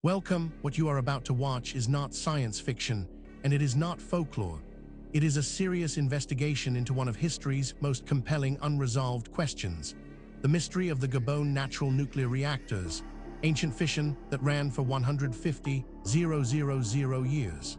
Welcome. What you are about to watch is not science fiction, and it is not folklore. It is a serious investigation into one of history's most compelling unresolved questions: the mystery of the Gabon natural nuclear reactors, ancient fission that ran for 150,000 years.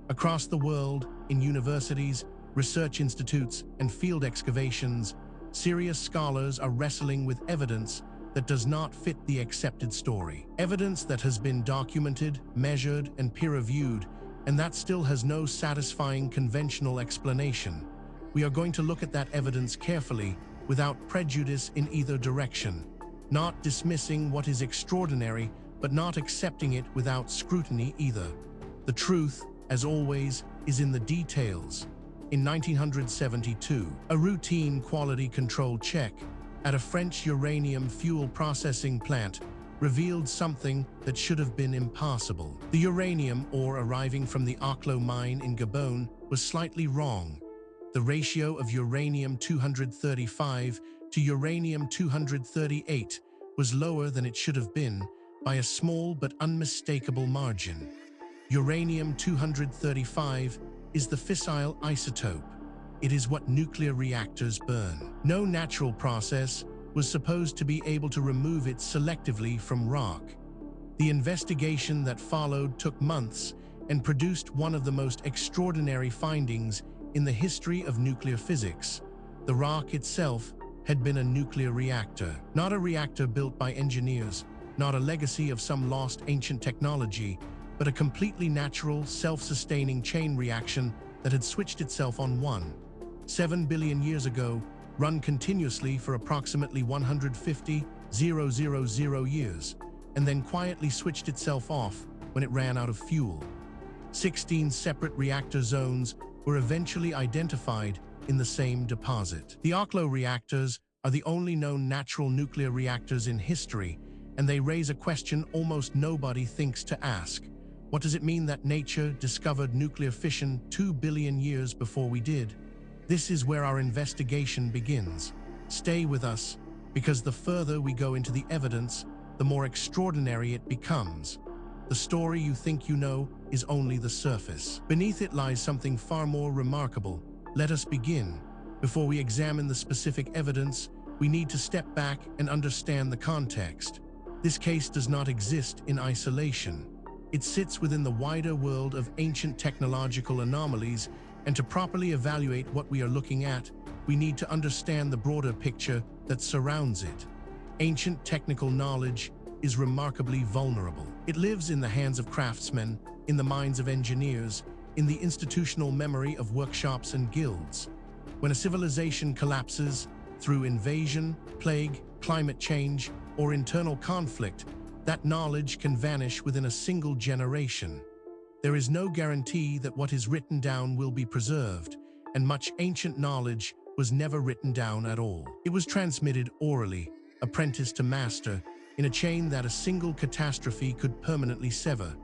Across the world, in universities, research institutes, and field excavations, serious scholars are wrestling with evidence that does not fit the accepted story. Evidence that has been documented, measured, and peer-reviewed, and that still has no satisfying conventional explanation. We are going to look at that evidence carefully, without prejudice in either direction, not dismissing what is extraordinary, but not accepting it without scrutiny either. The truth, as always, is in the details. In 1972, a routine quality control check at a French uranium fuel processing plant revealed something that should have been impossible. The uranium ore arriving from the Aklo mine in Gabon was slightly wrong. The ratio of uranium-235 to uranium-238 was lower than it should have been by a small but unmistakable margin. Uranium-235 is the fissile isotope. It is what nuclear reactors burn. No natural process was supposed to be able to remove it selectively from rock. The investigation that followed took months and produced one of the most extraordinary findings in the history of nuclear physics. The rock itself had been a nuclear reactor, not a reactor built by engineers, not a legacy of some lost ancient technology, but a completely natural, self-sustaining chain reaction that had switched itself on 7 billion years ago, run continuously for approximately 150,000 years, and then quietly switched itself off when it ran out of fuel. 16 separate reactor zones were eventually identified in the same deposit. The Aklo reactors are the only known natural nuclear reactors in history, and they raise a question almost nobody thinks to ask. What does it mean that nature discovered nuclear fission 2 billion years before we did? This is where our investigation begins. Stay with us, because the further we go into the evidence, the more extraordinary it becomes. The story you think you know is only the surface. Beneath it lies something far more remarkable. Let us begin. Before we examine the specific evidence, we need to step back and understand the context. This case does not exist in isolation. It sits within the wider world of ancient technological anomalies, and to properly evaluate what we are looking at, we need to understand the broader picture that surrounds it. Ancient technical knowledge is remarkably vulnerable. It lives in the hands of craftsmen, in the minds of engineers, in the institutional memory of workshops and guilds. When a civilization collapses through invasion, plague, climate change, or internal conflict, that knowledge can vanish within a single generation. There is no guarantee that what is written down will be preserved, and much ancient knowledge was never written down at all. It was transmitted orally, apprentice to master, in a chain that a single catastrophe could permanently sever.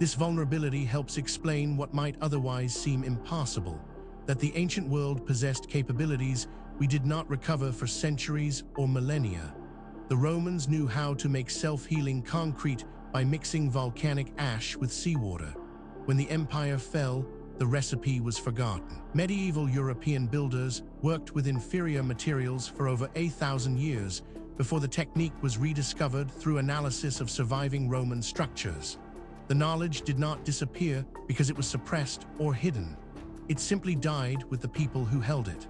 This vulnerability helps explain what might otherwise seem impossible, that the ancient world possessed capabilities we did not recover for centuries or millennia. The Romans knew how to make self-healing concrete by mixing volcanic ash with seawater. When the empire fell, the recipe was forgotten. Medieval European builders worked with inferior materials for over 8,000 years before the technique was rediscovered through analysis of surviving Roman structures. The knowledge did not disappear because it was suppressed or hidden. It simply died with the people who held it.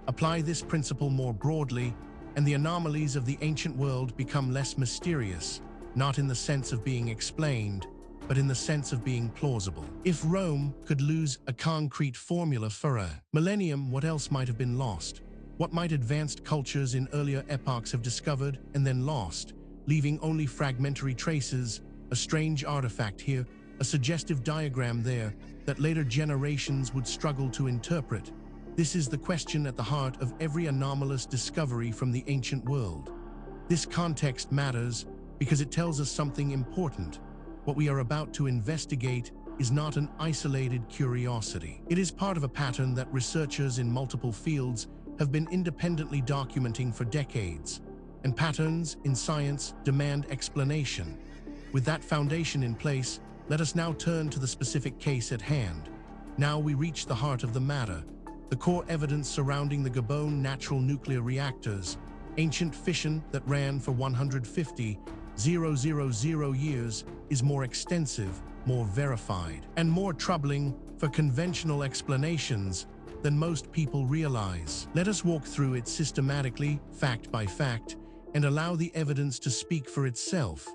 Apply this principle more broadly, and the anomalies of the ancient world become less mysterious, not in the sense of being explained, but in the sense of being plausible. If Rome could lose a concrete formula for a millennium, what else might have been lost? What might advanced cultures in earlier epochs have discovered and then lost, leaving only fragmentary traces, a strange artifact here, a suggestive diagram there, that later generations would struggle to interpret? This is the question at the heart of every anomalous discovery from the ancient world. This context matters because it tells us something important. What we are about to investigate is not an isolated curiosity. It is part of a pattern that researchers in multiple fields have been independently documenting for decades. And patterns in science demand explanation. With that foundation in place, let us now turn to the specific case at hand. Now we reach the heart of the matter, the core evidence surrounding the Gabon natural nuclear reactors, ancient fission that ran for 150,000 years, is more extensive, more verified, and more troubling for conventional explanations than most people realize. Let us walk through it systematically, fact by fact, and allow the evidence to speak for itself.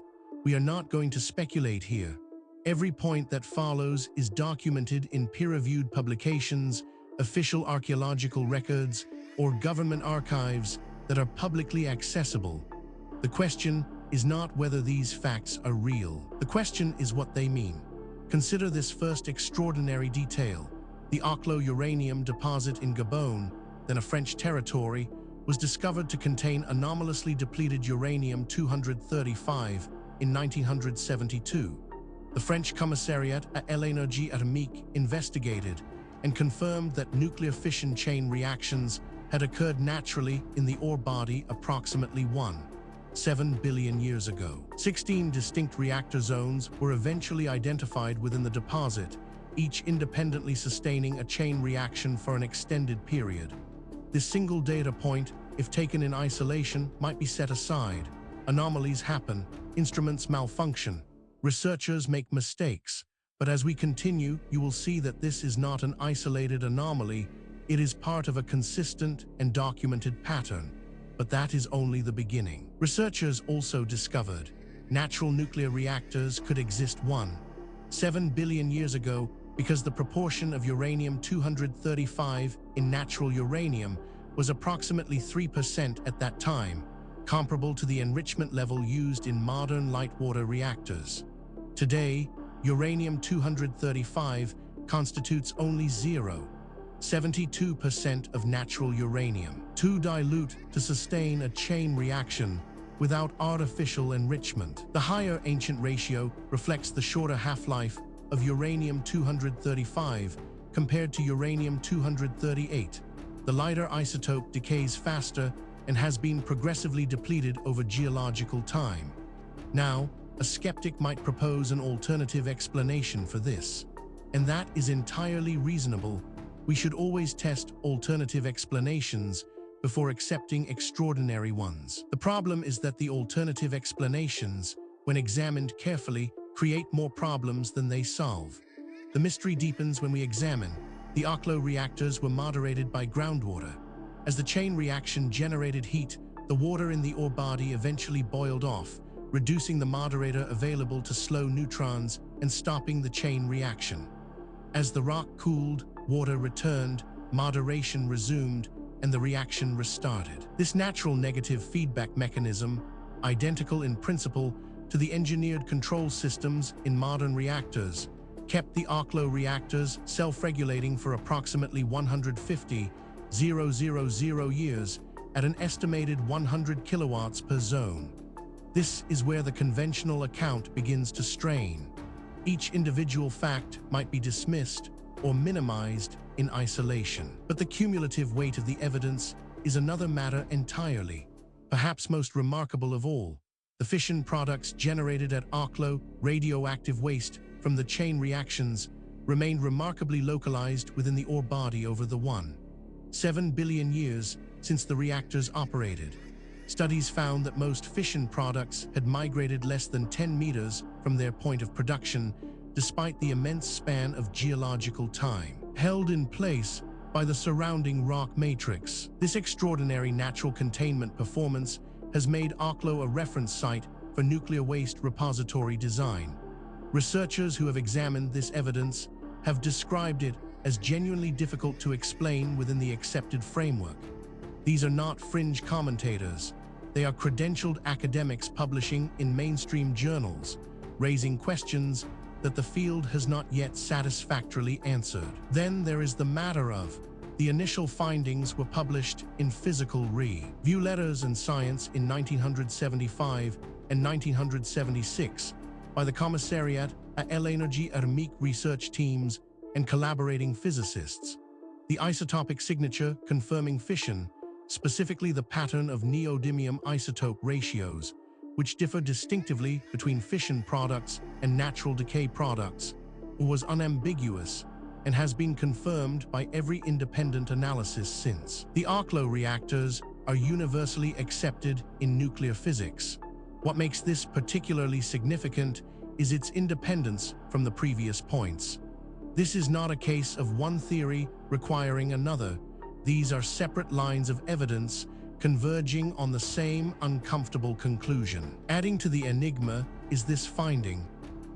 We are not going to speculate here. Every point that follows is documented in peer-reviewed publications, official archaeological records, or government archives that are publicly accessible. The question is not whether these facts are real. The question is what they mean. Consider this first extraordinary detail. The Oklo uranium deposit in Gabon, then a French territory, was discovered to contain anomalously depleted uranium-235 in 1972. The French Commissariat à l'Énergie Atomique investigated and confirmed that nuclear fission chain reactions had occurred naturally in the ore body approximately 1.7 billion years ago. 16 distinct reactor zones were eventually identified within the deposit, each independently sustaining a chain reaction for an extended period. This single data point, if taken in isolation, might be set aside. Anomalies happen, instruments malfunction, researchers make mistakes. But as we continue, you will see that this is not an isolated anomaly. It is part of a consistent and documented pattern. But that is only the beginning. Researchers also discovered natural nuclear reactors could exist 1.7 billion years ago because the proportion of uranium-235 in natural uranium was approximately 3% at that time, comparable to the enrichment level used in modern light water reactors. Today, uranium-235 constitutes only 0.72% of natural uranium, too dilute to sustain a chain reaction without artificial enrichment. The higher ancient ratio reflects the shorter half-life of uranium-235 compared to uranium-238. The lighter isotope decays faster and has been progressively depleted over geological time. Now, a skeptic might propose an alternative explanation for this, and that is entirely reasonable. We should always test alternative explanations before accepting extraordinary ones. The problem is that the alternative explanations, when examined carefully, create more problems than they solve. The mystery deepens when we examine. The Oklo reactors were moderated by groundwater. As the chain reaction generated heat, the water in the ore body eventually boiled off, reducing the moderator available to slow neutrons and stopping the chain reaction. As the rock cooled, water returned, moderation resumed, and the reaction restarted. This natural negative feedback mechanism, identical in principle to the engineered control systems in modern reactors, kept the Oklo reactors self-regulating for approximately 150,000 years at an estimated 100 kilowatts per zone. This is where the conventional account begins to strain. Each individual fact might be dismissed or minimized in isolation. But the cumulative weight of the evidence is another matter entirely. Perhaps most remarkable of all, the fission products generated at Oklo, radioactive waste from the chain reactions, remained remarkably localized within the ore body over the 1.7 billion years since the reactors operated. Studies found that most fission products had migrated less than 10 meters from their point of production, despite the immense span of geological time, held in place by the surrounding rock matrix. This extraordinary natural containment performance has made Oklo a reference site for nuclear waste repository design. Researchers who have examined this evidence have described it as genuinely difficult to explain within the accepted framework. These are not fringe commentators. They are credentialed academics publishing in mainstream journals, raising questions that the field has not yet satisfactorily answered. Then there is the matter of the initial findings were published in Physical Review Letters and Science in 1975 and 1976 by the Commissariat à l'Énergie Atomique research teams and collaborating physicists. The isotopic signature confirming fission, specifically the pattern of neodymium isotope ratios, which differ distinctively between fission products and natural decay products, was unambiguous and has been confirmed by every independent analysis since. The Arklow reactors are universally accepted in nuclear physics. What makes this particularly significant is its independence from the previous points. This is not a case of one theory requiring another. These are separate lines of evidence converging on the same uncomfortable conclusion. Adding to the enigma is this finding: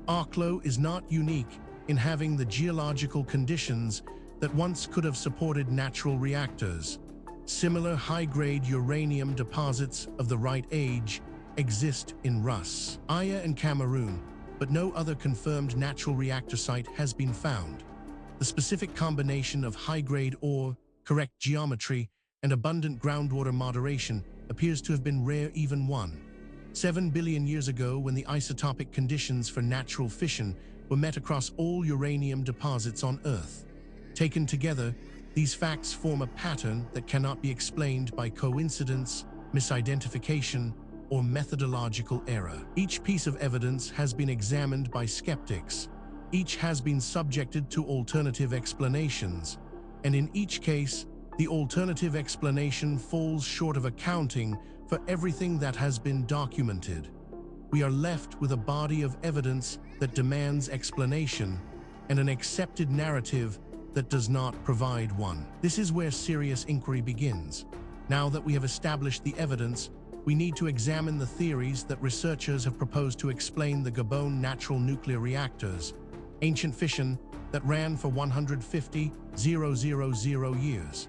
Arklow is not unique in having the geological conditions that once could have supported natural reactors. Similar high-grade uranium deposits of the right age exist in Rus, Aya and Cameroon, but no other confirmed natural reactor site has been found. The specific combination of high-grade ore, correct geometry, and abundant groundwater moderation appears to have been rare even 7 billion years ago, when the isotopic conditions for natural fission were met across all uranium deposits on Earth. Taken together, these facts form a pattern that cannot be explained by coincidence, misidentification, or methodological error. Each piece of evidence has been examined by skeptics. Each has been subjected to alternative explanations, and in each case, the alternative explanation falls short of accounting for everything that has been documented. We are left with a body of evidence that demands explanation and an accepted narrative that does not provide one. This is where serious inquiry begins. Now that we have established the evidence, we need to examine the theories that researchers have proposed to explain the Gabon natural nuclear reactors, ancient fission that ran for 150,000 years.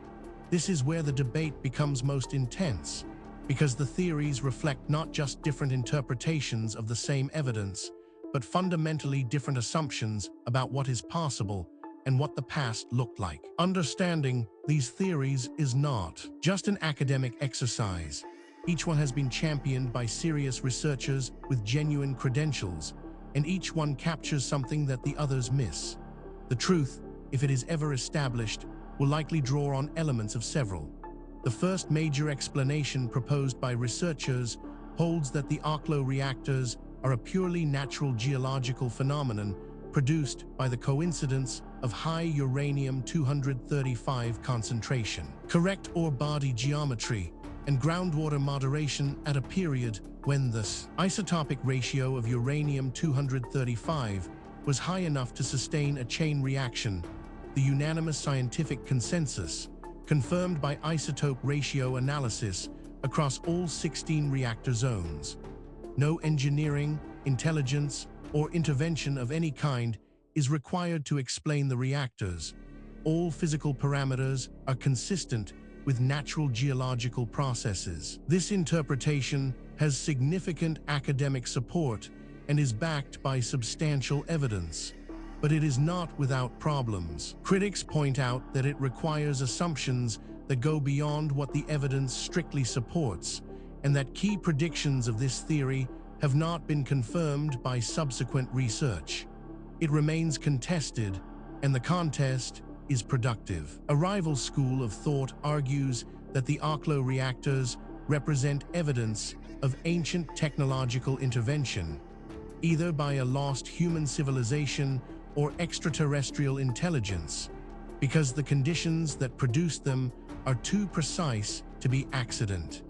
This is where the debate becomes most intense, because the theories reflect not just different interpretations of the same evidence, but fundamentally different assumptions about what is possible and what the past looked like. Understanding these theories is not just an academic exercise. Each one has been championed by serious researchers with genuine credentials, and each one captures something that the others miss. The truth, if it is ever established, will likely draw on elements of several. The first major explanation proposed by researchers holds that the Arklow reactors are a purely natural geological phenomenon produced by the coincidence of high uranium-235 concentration, correct ore body geometry, and groundwater moderation at a period when the isotopic ratio of uranium-235 was high enough to sustain a chain reaction. The unanimous scientific consensus, confirmed by isotope ratio analysis across all 16 reactor zones. No engineering, intelligence, or intervention of any kind is required to explain the reactors. All physical parameters are consistent with natural geological processes. This interpretation has significant academic support and is backed by substantial evidence. But it is not without problems. Critics point out that it requires assumptions that go beyond what the evidence strictly supports, and that key predictions of this theory have not been confirmed by subsequent research. It remains contested, and the contest is productive. A rival school of thought argues that the Arklow reactors represent evidence of ancient technological intervention, either by a lost human civilization or extraterrestrial intelligence, because the conditions that produced them are too precise to be accident.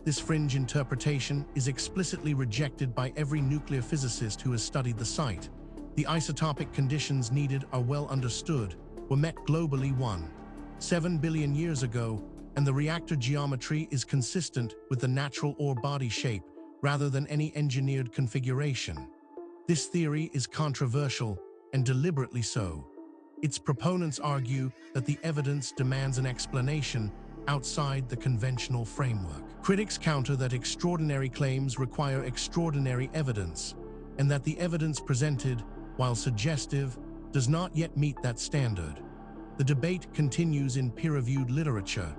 This fringe interpretation is explicitly rejected by every nuclear physicist who has studied the site. The isotopic conditions needed are well understood, were met globally 7 billion years ago, and the reactor geometry is consistent with the natural ore body shape rather than any engineered configuration. This theory is controversial, and deliberately so. Its proponents argue that the evidence demands an explanation outside the conventional framework. Critics counter that extraordinary claims require extraordinary evidence, and that the evidence presented, while suggestive, does not yet meet that standard. The debate continues in peer-reviewed literature.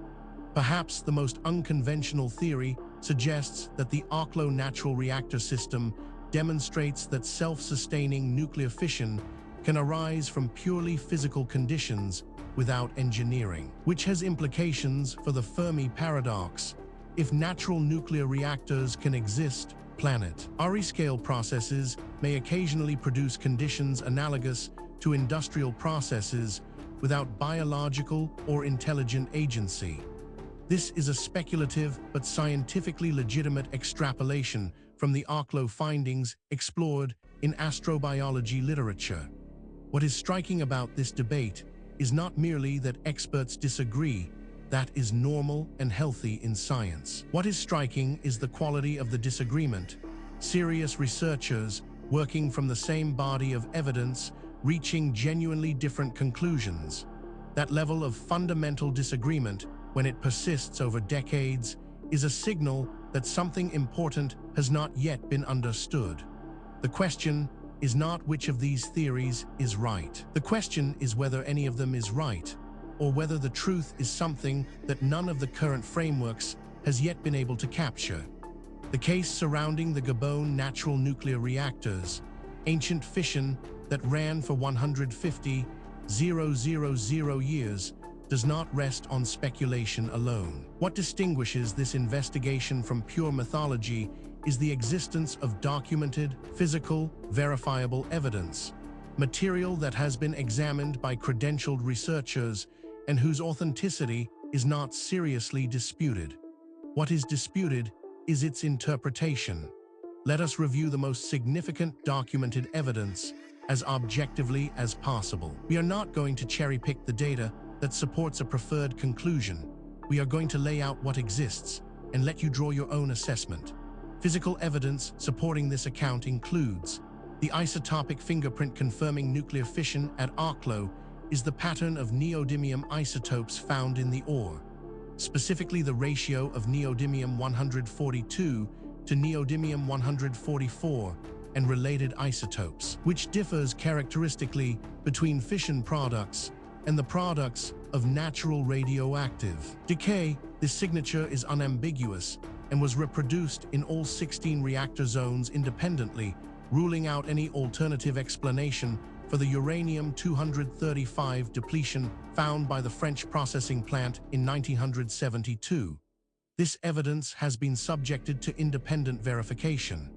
Perhaps the most unconventional theory suggests that the Arklow natural reactor system demonstrates that self-sustaining nuclear fission can arise from purely physical conditions without engineering, which has implications for the Fermi paradox. If natural nuclear reactors can exist planet. RE-scale processes may occasionally produce conditions analogous to industrial processes without biological or intelligent agency. This is a speculative but scientifically legitimate extrapolation from the Arklow findings explored in astrobiology literature. What is striking about this debate is not merely that experts disagree. That is normal and healthy in science. What is striking is the quality of the disagreement. Serious researchers working from the same body of evidence reaching genuinely different conclusions. That level of fundamental disagreement, when it persists over decades, is a signal that something important has not yet been understood. The question is not which of these theories is right. The question is whether any of them is right, or whether the truth is something that none of the current frameworks has yet been able to capture. The case surrounding the Gabon natural nuclear reactors, ancient fission that ran for 150,000 years, does not rest on speculation alone. What distinguishes this investigation from pure mythology is the existence of documented, physical, verifiable evidence, material that has been examined by credentialed researchers and whose authenticity is not seriously disputed. What is disputed is its interpretation. Let us review the most significant documented evidence as objectively as possible. We are not going to cherry-pick the data that supports a preferred conclusion. We are going to lay out what exists and let you draw your own assessment. Physical evidence supporting this account includes the isotopic fingerprint confirming nuclear fission at Arklow is the pattern of neodymium isotopes found in the ore, specifically the ratio of neodymium-142 to neodymium-144 and related isotopes, which differs characteristically between fission products and the products of natural radioactive decay. This signature is unambiguous and was reproduced in all 16 reactor zones independently, ruling out any alternative explanation for the uranium-235 depletion found by the French processing plant in 1972. This evidence has been subjected to independent verification.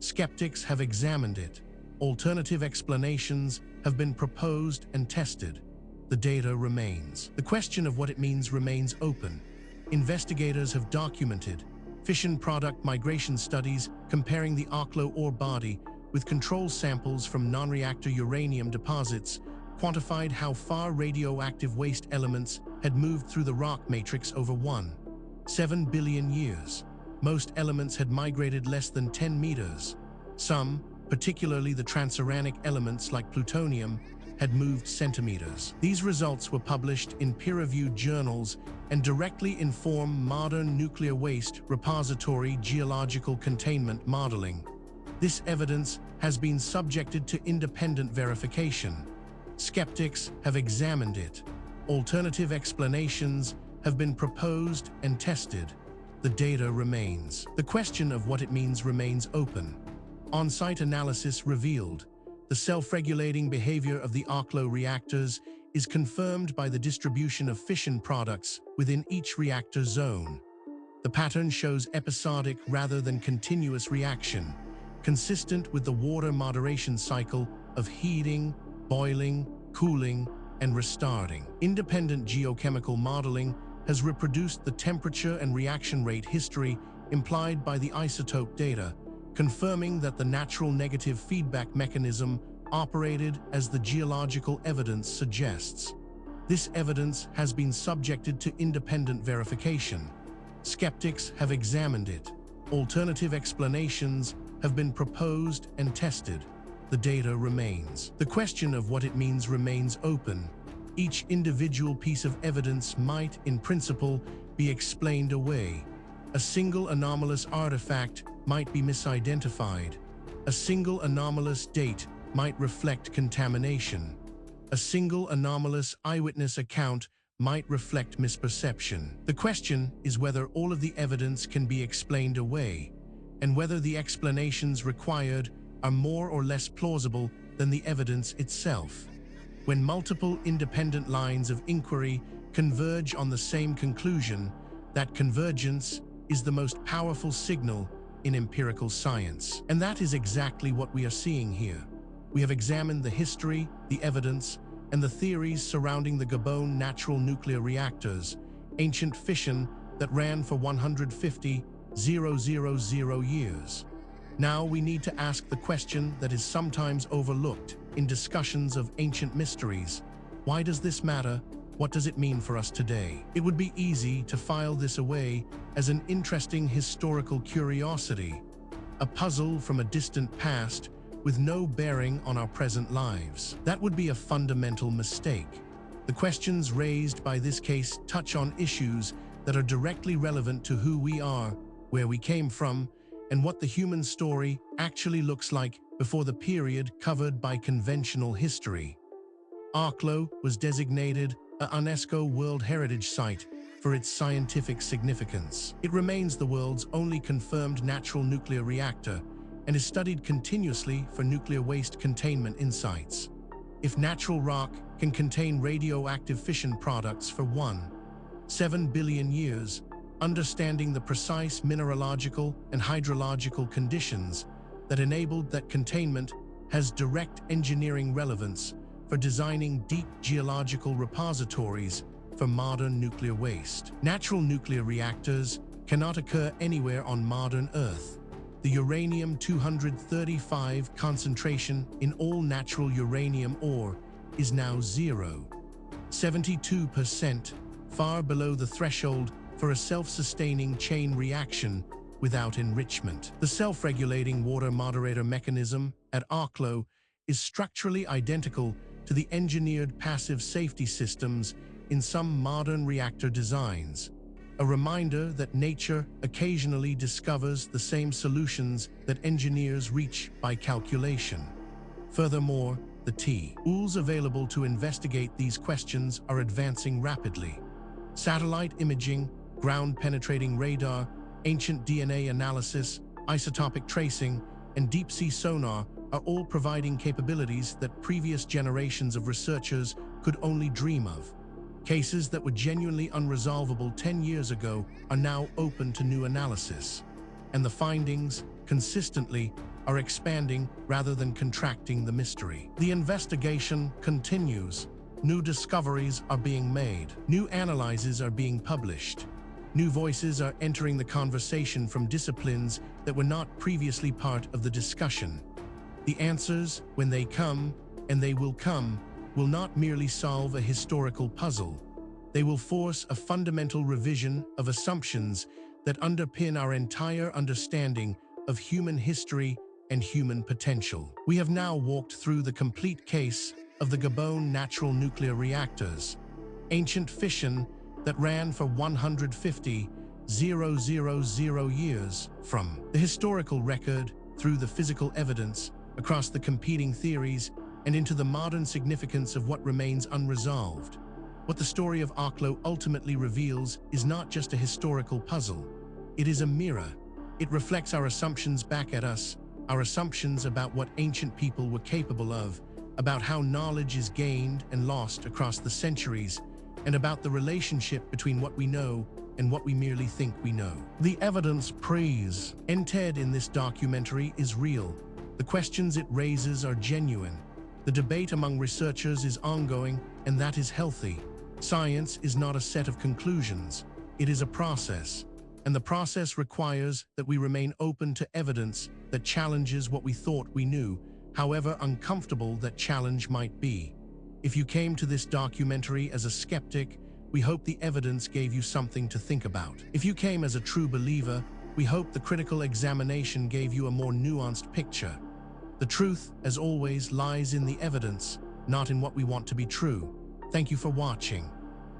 Skeptics have examined it. Alternative explanations have been proposed and tested. The data remains. The question of what it means remains open. Investigators have documented fission product migration studies comparing the Arklow ore body with control samples from non-reactor uranium deposits, quantified how far radioactive waste elements had moved through the rock matrix over 1.7 billion years. Most elements had migrated less than 10 meters. Some, particularly the transuranic elements like plutonium, had moved centimeters. These results were published in peer-reviewed journals and directly inform modern nuclear waste repository geological containment modeling. This evidence has been subjected to independent verification. Skeptics have examined it. Alternative explanations have been proposed and tested. The data remains. The question of what it means remains open. On-site analysis revealed the self-regulating behavior of the Arklow reactors is confirmed by the distribution of fission products within each reactor zone. The pattern shows episodic rather than continuous reaction, consistent with the water moderation cycle of heating, boiling, cooling, and restarting. Independent geochemical modeling has reproduced the temperature and reaction rate history implied by the isotope data, confirming that the natural negative feedback mechanism operated as the geological evidence suggests. This evidence has been subjected to independent verification. Skeptics have examined it. Alternative explanations have been proposed and tested. The data remains. The question of what it means remains open. Each individual piece of evidence might, in principle, be explained away. A single anomalous artifact might be misidentified. A single anomalous date might reflect contamination. A single anomalous eyewitness account might reflect misperception. The question is whether all of the evidence can be explained away, and whether the explanations required are more or less plausible than the evidence itself. When multiple independent lines of inquiry converge on the same conclusion, that convergence is the most powerful signal in empirical science. And that is exactly what we are seeing here. We have examined the history, the evidence, and the theories surrounding the Gabon natural nuclear reactors, ancient fission that ran for 150,000 years. Now we need to ask the question that is sometimes overlooked in discussions of ancient mysteries. Why does this matter? What does it mean for us today? It would be easy to file this away as an interesting historical curiosity, a puzzle from a distant past with no bearing on our present lives. That would be a fundamental mistake. The questions raised by this case touch on issues that are directly relevant to who we are, where we came from, and what the human story actually looks like before the period covered by conventional history. Arklow was designated a UNESCO World Heritage Site for its scientific significance. It remains the world's only confirmed natural nuclear reactor and is studied continuously for nuclear waste containment insights. If natural rock can contain radioactive fission products for 7 billion years, understanding the precise mineralogical and hydrological conditions that enabled that containment has direct engineering relevance for designing deep geological repositories for modern nuclear waste. Natural nuclear reactors cannot occur anywhere on modern Earth. The uranium-235 concentration in all natural uranium ore is now 72%, far below the threshold for a self-sustaining chain reaction without enrichment. The self-regulating water moderator mechanism at Arklow is structurally identical to the engineered passive safety systems in some modern reactor designs, a reminder that nature occasionally discovers the same solutions that engineers reach by calculation. Furthermore, the tools available to investigate these questions are advancing rapidly. Satellite imaging, ground-penetrating radar, ancient DNA analysis, isotopic tracing, and deep-sea sonar are all providing capabilities that previous generations of researchers could only dream of. Cases that were genuinely unresolvable 10 years ago are now open to new analysis, and the findings, consistently, are expanding rather than contracting the mystery. The investigation continues. New discoveries are being made. New analyses are being published. New voices are entering the conversation from disciplines that were not previously part of the discussion. The answers, when they come, and they will come, will not merely solve a historical puzzle. They will force a fundamental revision of assumptions that underpin our entire understanding of human history and human potential. We have now walked through the complete case of the Gabon natural nuclear reactors, ancient fission that ran for 150,000 years, from the historical record through the physical evidence, across the competing theories, and into the modern significance of what remains unresolved. What the story of Arklow ultimately reveals is not just a historical puzzle. It is a mirror. It reflects our assumptions back at us, our assumptions about what ancient people were capable of, about how knowledge is gained and lost across the centuries, and about the relationship between what we know and what we merely think we know. The evidence presented in this documentary is real. The questions it raises are genuine. The debate among researchers is ongoing, and that is healthy. Science is not a set of conclusions. It is a process. And the process requires that we remain open to evidence that challenges what we thought we knew, however uncomfortable that challenge might be. If you came to this documentary as a skeptic, we hope the evidence gave you something to think about. If you came as a true believer, we hope the critical examination gave you a more nuanced picture. The truth, as always, lies in the evidence, not in what we want to be true. Thank you for watching.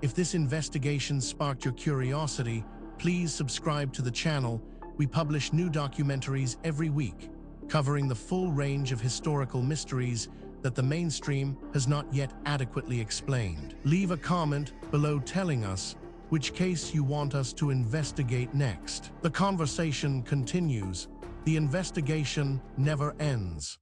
If this investigation sparked your curiosity, please subscribe to the channel. We publish new documentaries every week, covering the full range of historical mysteries that the mainstream has not yet adequately explained. Leave a comment below telling us which case you want us to investigate next. The conversation continues. The investigation never ends.